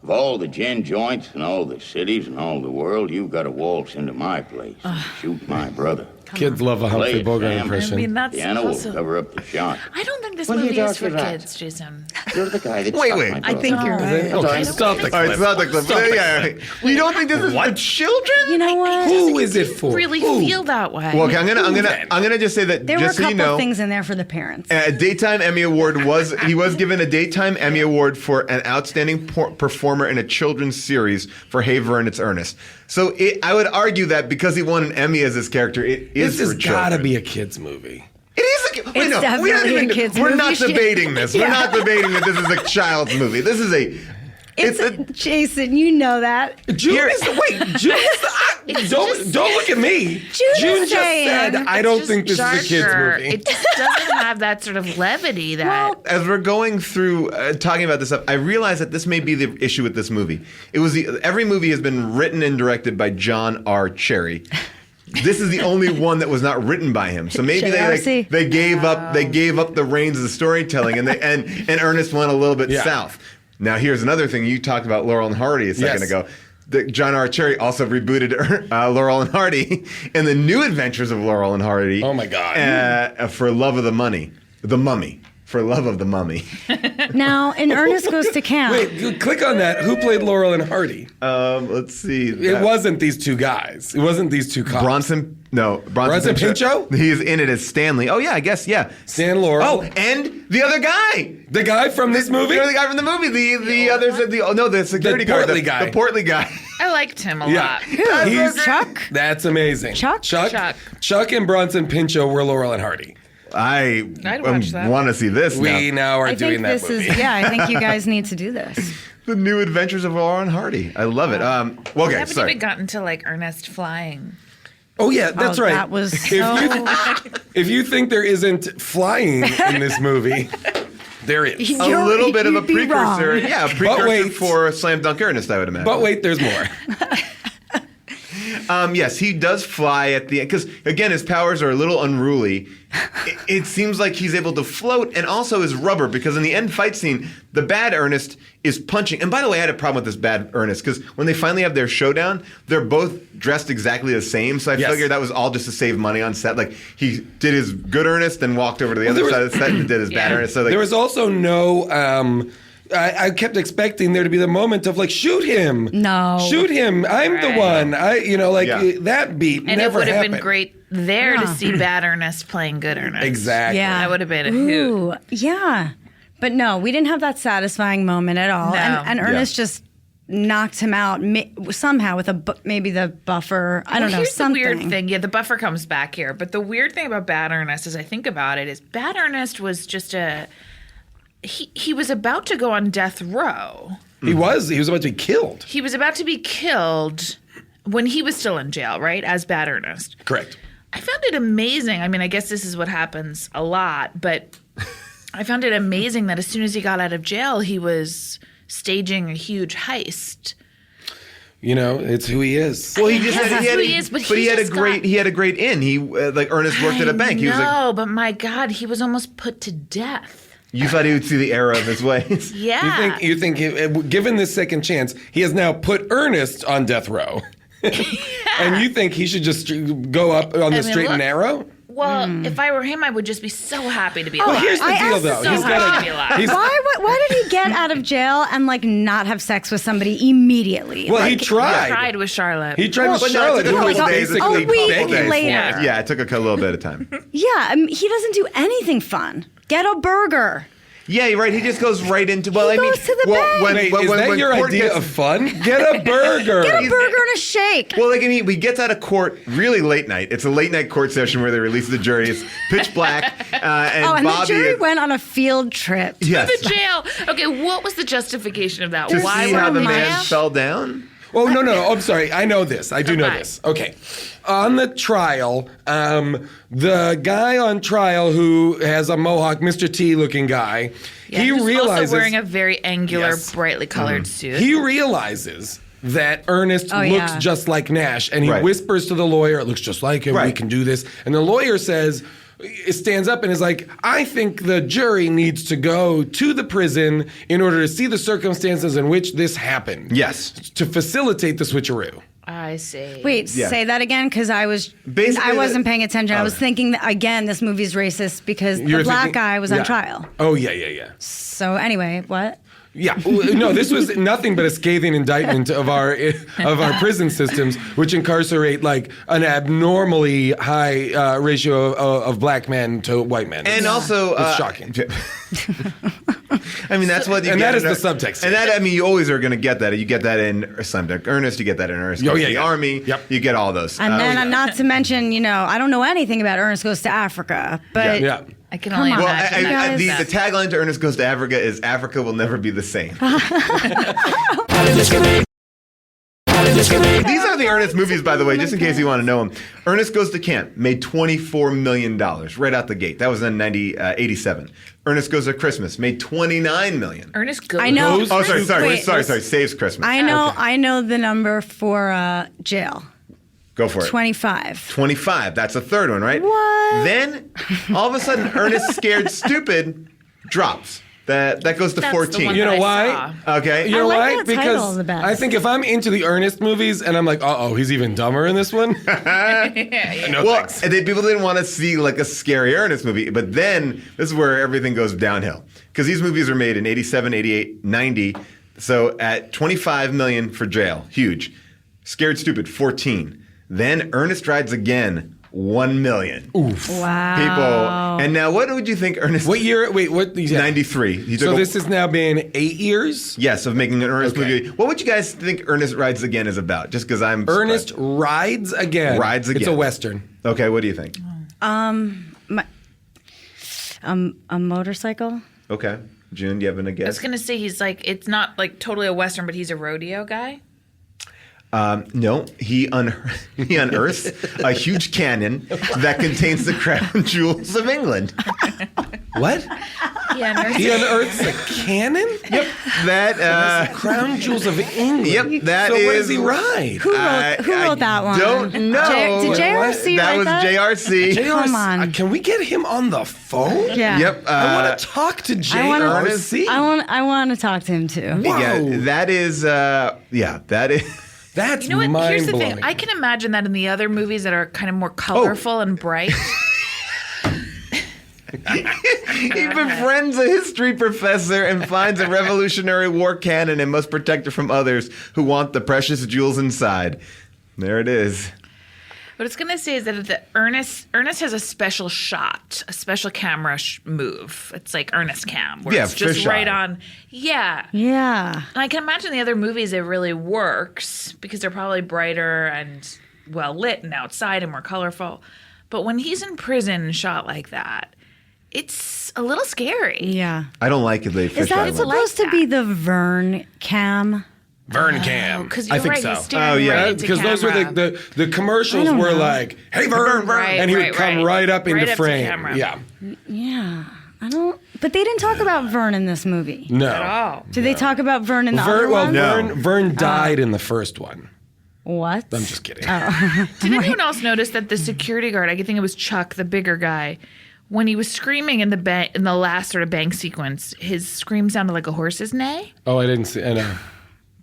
Of all the gin joints and all the cities and all the world, you've got to waltz into my place and shoot my brother. Kids love a Play Humphrey it, Bogart Sam. impression. I mean, that's Piano will also. cover up the shot. I don't think this What are you movie is for talking about? kids, Jason. You're the guy that Wait, shot wait. my I brother. think you're right. Okay, stop the All right, clip. it's not the clip. Yeah. You don't think this is for children? You know what? Who is it for? Really Who? feel that way. Well, okay, I'm gonna just say that There were a just so couple you know, things in there for the parents. a daytime Emmy Award he was given a daytime Emmy Award for an outstanding performer in a children's series for Hey Vernon's Ernest. So I would argue that because he won an Emmy as his character, it is This for has children. got to be a kid's movie. It is a kid. Wait, It's no, definitely a kid's we're movie. not debating this. We're not debating that this is a child's movie. This is a. Jason, you know that. June is don't look at me. June just saying. said, I don't think this is a kid's movie. It just doesn't have that sort of levity that. As we're going through talking about this stuff, I realize that this may be the issue with this movie. It was every movie has been written and directed by John R. Cherry. This is the only one that was not written by him. So maybe they gave up the reins of the storytelling and Ernest went a little bit south. Now here's another thing. You talked about Laurel and Hardy a second ago. John R. Cherry also rebooted Laurel and Hardy and the New Adventures of Laurel and Hardy. Oh my God! For love of the mummy. For love of the mummy. Now, in Ernest Goes to Camp. Wait, click on that. Who played Laurel and Hardy? Let's see. It wasn't these two guys. It wasn't these two cops. Bronson Pinchot? He is in it as Stanley. Oh yeah, I guess yeah. Stan Laurel. Oh, and the other guy. The guy from this movie? You know the guy from the movie. The security guard. portly guy. The portly guy. I liked him a Yeah. lot. He's Chuck? That's amazing. Chuck? Chuck and Bronson Pinchot were Laurel and Hardy. I'd watch that. want to see this We now are I doing think that this movie. is, I think you guys need to do this. The New Adventures of Laurel and Hardy. I love it. We Okay, haven't sorry. even gotten to like Ernest flying. Oh yeah, that's right. That was so... If you think there isn't flying in this movie, there is. A little bit of a You'd be wrong. precursor. Yeah, a precursor wait. for Slam Dunk Ernest, I would imagine. But wait, there's more. Yes, he does fly at the end because again, his powers are a little unruly. It seems like he's able to float, and also is rubber because in the end fight scene, the bad Ernest is punching. And by the way, I had a problem with this bad Ernest because when they finally have their showdown, they're both dressed exactly the same. So I figured that was all just to save money on set. Like he did his good Ernest, then walked over to the other side of the set and did his bad Ernest. So there was also no. I kept expecting there to be the moment of like, shoot him. No. Shoot him. I'm the one. That beat And never it would have happened. been great there to see bad Ernest playing good Ernest. Exactly. Yeah. That would have been a hoot. Ooh, yeah. But no, we didn't have that satisfying moment at all. No. And Ernest just knocked him out somehow with maybe the buffer. I don't know, Here's something. the weird thing. Yeah, the buffer comes back here. But the weird thing about bad Ernest, as I think about it, is bad Ernest was just he was about to go on death row. He was about to be killed. He was about to be killed when he was still in jail, right? As bad Ernest. Correct. I found it amazing. I mean, I guess this is what happens a lot, but I found it amazing that as soon as he got out of jail, he was staging a huge heist. You know, it's who he is. Well, he just Yes, had, that's he had, who he is, but he he had a just great got- he had a great in. He like Ernest worked at a bank. He was like, No, but my God, he was almost put to death. you thought he would see the error of his ways. Yeah. You think given this second chance, he has now put Ernest on death row. And you think he should just go up on the straight and look, narrow? Well, if I were him, I would just be so happy to be Well, alive. here's the I deal, asked though. so He's happy got to be alive. he's, Why did he get out of jail and like not have sex with somebody immediately? well, he Like, tried. Tried with Charlotte. He tried with But no, Charlotte, it took who a was couple days. basically A week begging later. for it. Yeah, it took a little bit of time. Yeah, he doesn't do anything fun. Get a burger. Yeah, you're right. He just goes right into. Well, He I mean, goes to the bank. Wait, is that your court idea gets- of fun? Get a burger. Get a burger and a shake. Well, like I mean, he gets out of court really late night. It's a late night court session where they release the jury. It's pitch black, and the Bobby jury went on a field trip. yes, the jail. Okay, what was the justification of that? to Why see were how the they man jail? fell down. Oh, no. I'm sorry. I know this. I do know Okay. this. Okay. On the trial, the guy on trial who has a mohawk, Mr. T looking guy, he who's realizes... also wearing a very angular, Yes. brightly colored suit. He realizes that Ernest looks yeah. just like Nash, and he Right. whispers to the lawyer, it looks just like him, we Right. can do this. And the lawyer stands up and is like, I think the jury needs to go to the prison in order to see the circumstances in which this happened. Yes. To facilitate the switcheroo. I see. Wait, Yeah. say that again, because I Basically, wasn't paying attention. I was Oh. thinking that, again, this movie's racist because You're the black thinking- guy was yeah. on trial. Oh, yeah. So anyway, what? Yeah, no, this was nothing but a scathing indictment of our prison systems, which incarcerate like an abnormally high ratio of black men to white men. And also, it's shocking. I mean, that's what you And get. that is in the subtext. And that, I mean, you always are going to get that. You get that in Slapstick Ernest. You get that in Ernest Goes to the Army. Yep. You get all those. And then, not to mention, I don't know anything about Ernest Goes to Africa, but Yeah. I can Come only on. well, imagine. that the stuff. tagline to Ernest Goes to Africa is Africa will never be the same. These are the Ernest movies, by the way, just in case you want to know them. Ernest Goes to Camp made $24 million right out the gate. That was in 87. Ernest Goes to Christmas made $29 million. Ernest Goes. I know. Those- Oh, sorry. Wait. Saves Christmas. I know the number for jail. Go for it. 25. 25. That's the third one, right? What? Then, all of a sudden, Ernest Scared Stupid drops. That goes to That's the 14. one You know that I why? saw. Okay. You know like why? that Because title the best. I think if I'm into the Ernest movies and I'm like, he's even dumber in this one. No Well, thanks. people didn't want to see like a scary Ernest movie, but then this is where everything goes downhill. Because these movies are made in 87, 88, 90. So at 25 million for Jail, huge. Scared Stupid, 14. Then Ernest Rides Again, 1 million. Oof. Wow. People. And now what would you think Ernest... What year? Wait, what? 93. He took So a- this has now been 8 years? Yes, of making an Ernest Okay. movie. What would you guys think Ernest Rides Again is about? Just because I'm... Ernest surprised. Rides Again. Rides It's a Again. Western. Okay, what do you think? A motorcycle? Okay. June, do you have a I guess? was gonna say he's like it's not like totally a western, but he's a rodeo guy. No, he unearths a huge cannon that contains the crown jewels of England. What? Yeah, He unearths a cannon? Yep, that. Crown Jewels of England. Yep, that so is. what does he ride? Who wrote that one? Don't know. Did JRC that write was that? JRC. Come on. Can we get him on the phone? Yeah. Yep. I want to talk to JRC. I want to talk to him too. Yeah, Whoa. that is. That is. That's You know what? Here's the mind-blowing. thing. I can imagine that in the other movies that are kind of more colorful and bright. He befriends a history professor and finds a Revolutionary War cannon and must protect it from others who want the precious jewels inside. There it is. What it's going to say is that Ernest has a special shot, a special camera move. It's like Ernest Cam, where Yeah, it's just fish right eye. on. Yeah. Yeah. And I can imagine the other movies, it really works because they're probably brighter and well lit and outside and more colorful. But when he's in prison and shot like that, it's a little scary. Yeah. I don't like it. They Is fish that eye supposed like to be the Vern cam? Vern Cam. Because I you're think right, so. he's staring yeah. right into Because those were camera. the commercials I don't were know. like, "Hey Vern," Right, and he would right, come right. right up Right into up to frame. camera. Yeah, Yeah. I don't. But they didn't talk about Vern in this movie. no. Oh. Did they talk about Vern in the other Vern, well, one? No. Vern died in the first one. What? I'm just kidding. Did anyone else notice that the security guard, I think it was Chuck, the bigger guy, when he was screaming in the last sort of bank sequence, his scream sounded like a horse's neigh? Oh, I didn't see. I know.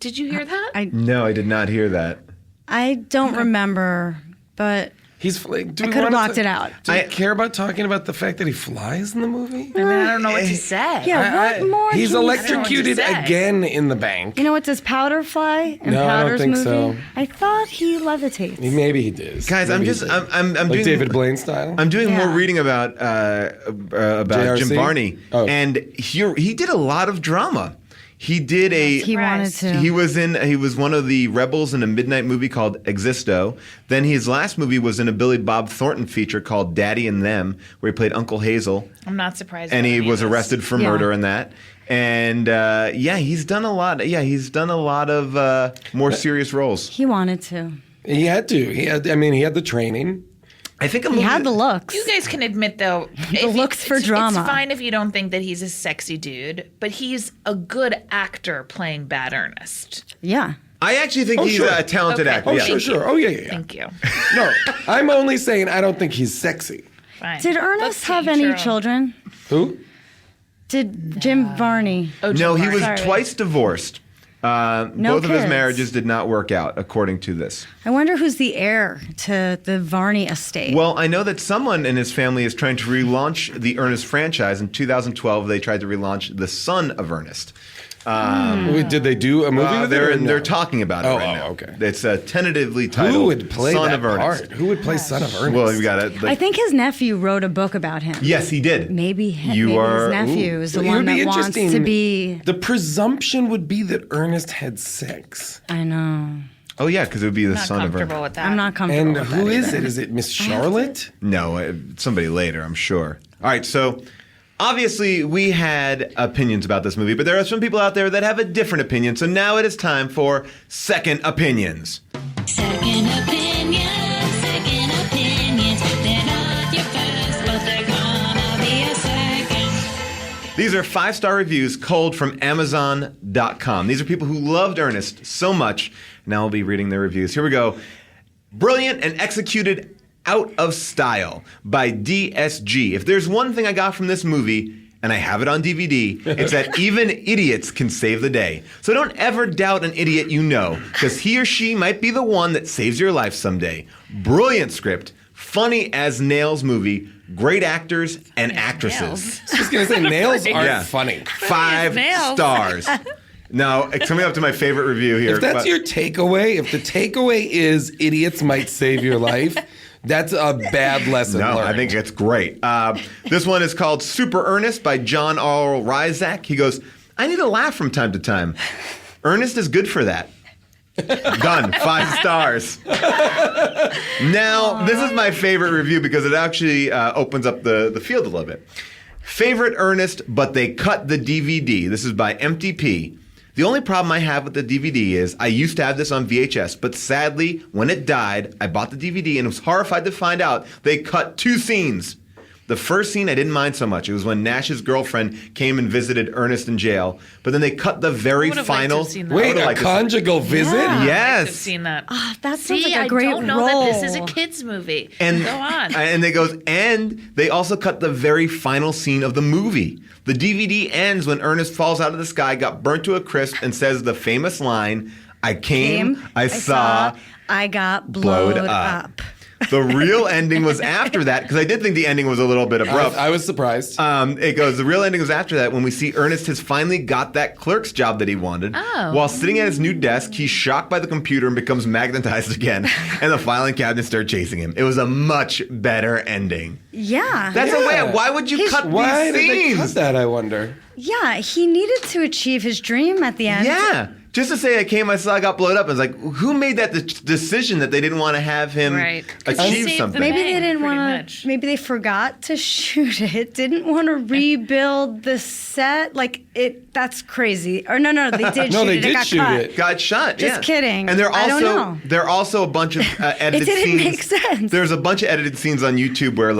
Did you hear that? No, I did not hear that. I don't remember, but He's. Do we I could have wanna blocked ta- it out. Do you I- care about talking about the fact that he flies in the movie? I mean, I don't know what to say. Yeah, what more? He's can you say? electrocuted I don't know what to say. again in the bank. You know what? Does Powder fly in No, I don't Powder's think movie? so. I thought he levitates. Maybe he did. Guys, I'm Maybe just he did. I'm like doing David Blaine style. I'm doing more Yeah. reading about Jim JRC? Varney, Oh. and he did a lot of drama. He did a. He wanted to. He was one of the rebels in a midnight movie called Existo. Then his last movie was in a Billy Bob Thornton feature called Daddy and Them, where he played Uncle Hazel, I'm not surprised. and by he any was of this. arrested for Yeah. murder in that. And he's done a lot. Yeah, he's done a lot of more serious roles. He wanted to. He had to. He had the training. I think He had the looks. You guys can admit, though, looks for drama. It's fine if you don't think that he's a sexy dude, but he's a good actor playing bad Ernest. Yeah. I actually think he's a talented actor. Oh, Yeah. sure. Oh, yeah. Thank you. No, I'm only saying I don't think he's sexy. Fine. Did Ernest Let's have teach any your own. children? Who? Did Jim Varney? Oh, No, he was Sorry. twice divorced. Both of his kids. marriages did not work out, according to this. I wonder who's the heir to the Varney estate. Well, I know that someone in his family is trying to relaunch the Ernest franchise. In 2012, they tried to relaunch The Son of Ernest. Wait, did they do a movie with it? or no? They're talking about it right now. Okay. It's tentatively titled Who would play Son that of Ernest. part? Who would play Son of Ernest? Well, you got it. I think his nephew wrote a book about him. Yes, he did. Maybe You maybe are- his nephew is the It one would be that wants interesting. to be. The presumption would be that Ernest had sex. I know. Oh, yeah, because it would be the Not Son of comfortable Ernest. with that. I'm not comfortable And with who that is either. it? Is it Miss Charlotte? No, somebody later, I'm sure. All right, so obviously we had opinions about this movie, but there are some people out there that have a different opinion. So now it is time for Second Opinions. Second opinions, they're not your first, but they're gonna be a second. These are 5-star reviews culled from Amazon.com. These are people who loved Ernest so much. Now I'll be reading their reviews. Here we go. Brilliant and executed out of style by DSG. If there's one thing I got from this movie, and I have it on DVD, it's that even idiots can save the day. So don't ever doubt an idiot you know, because he or she might be the one that saves your life someday. Brilliant script, funny as nails movie, great actors and actresses. I was going to say, nails aren't Yeah. funny. 5 nails. stars. Now, coming up to my favorite review here. If that's but- your takeaway, if the takeaway is idiots might save your life, that's a bad lesson No, learned. I think it's great. This one is called Super Ernest by John R. Ryzak. He goes, I need a laugh from time to time. Ernest is good for that. Done. 5 stars. Now, this is my favorite review because it actually opens up the field a little bit. Favorite Ernest, but they cut the DVD. This is by MTP. The only problem I have with the DVD is I used to have this on VHS, but sadly, when it died, I bought the DVD and was horrified to find out they cut 2 scenes. The first scene I didn't mind so much. It was when Nash's girlfriend came and visited Ernest in jail, but then they cut the very I would've liked to final. have seen that. I Wait, would've a liked to- conjugal visit? Yeah. Yes. I've seen that. That sounds See, like a great I don't know role. that this is a kids movie. And Go on. And they goes, and they also cut the very final scene of the movie. The DVD ends when Ernest falls out of the sky, got burnt to a crisp, and says the famous line, I came, I saw, I got blowed blowed up. up. The real ending was after that, because I did think the ending was a little bit abrupt. I was surprised. It goes, the real ending was after that when we see Ernest has finally got that clerk's job that he wanted. Oh. While sitting at his new desk, he's shocked by the computer and becomes magnetized again, and the filing cabinets start chasing him. It was a much better ending. Yeah. That's a way. Why would you cut Why these did they cut scenes? that, I wonder? Yeah, he needed to achieve his dream at the end. Yeah. Just to say I came, I saw, I got blown up. It's like, who made that decision that they didn't want to have him Right. 'Cause achieve he saved something? the Maybe they Bang, didn't pretty want much. to. Maybe they forgot to shoot it. Didn't want to rebuild the set. Like it. That's crazy. Or no, they did. No, shoot they it. did It got shoot cut. it. Got shot. Just yeah. kidding. And I don't know. there are also a bunch of edited didn't scenes. make sense. There's a bunch of edited scenes on YouTube where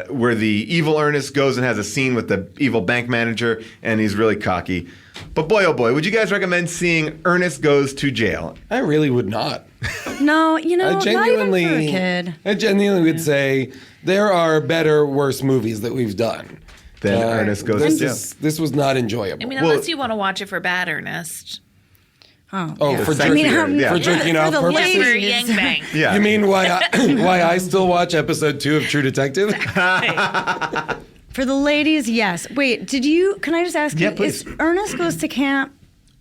where the evil Ernest goes and has a scene with the evil bank manager, and he's really cocky. But boy, oh boy, would you guys recommend seeing Ernest Goes to Jail? I really would not. No, not even I genuinely, for a kid. I genuinely would say there are better, worse movies that we've done. Then Ernest Goes to Jail. This was not enjoyable. I mean, Well- unless you want to watch it for bad Ernest. oh, for second jerking, year, yeah. for jerking off the purposes? For ladies. Yang Bang. Yeah. You mean why I still watch episode 2 of True Detective? For the ladies, yes. Wait, can I just ask Yeah, you, please. is Ernest Goes to Camp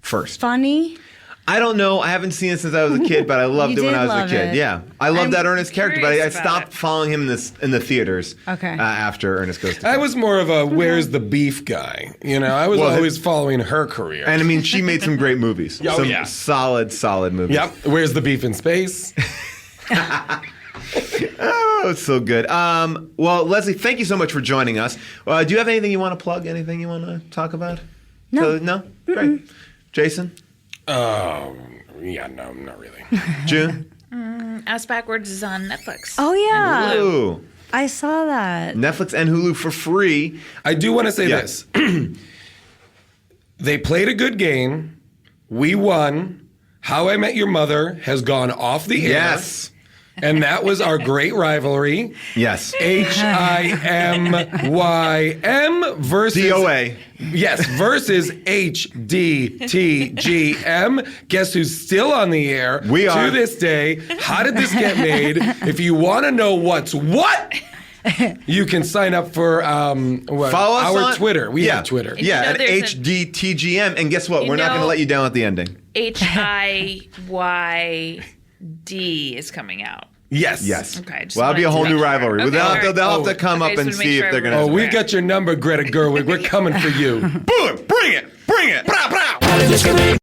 First? funny? I don't know. I haven't seen it since I was a kid, but I loved You it when did I was a love kid. it. Yeah, I loved I'm that Ernest character, but I curious about stopped it. following him in the theaters. Okay. After Ernest Goes to I Jail. was more of a where's the beef guy. You know, I was Well, always following her career. And I mean, she made some great movies. Oh, Some yeah. solid movies. Yep. Where's the beef in space? Oh, it's so good. Well, Lesley, thank you so much for joining us. Do you have anything you want to plug? Anything you want to talk about? No. No? Great. Jason? Oh, yeah, no, not really. June? Ass Backwards is on Netflix. Oh yeah, Hulu. I saw that. Netflix and Hulu for free. I do want to say Yeah. this. They played a good game. We won. How I Met Your Mother has gone off the air. Yes. And that was our great rivalry. Yes. HIMYM versus DOA. Yes, versus HDTGM. Guess who's still on the air? We are. To this day. How did this get made? If you want to know what's what, you can sign up for Follow us our on Twitter. We have Twitter. Yeah, You know at there's HDTGM. And guess what? You We're not going to know- let you down at the ending. HIYD is coming out. Yes. Yes. Okay, just Well, that'll be a wanted whole to new make sure. rivalry. Okay, They'll have to, all right. come Okay, up so and to make see sure if they're going to. Oh, everyone's we've got your number, Greta Gerwig. We're coming for you. Boom! Bring it! Bring it! Brow, brow! How to discriminate.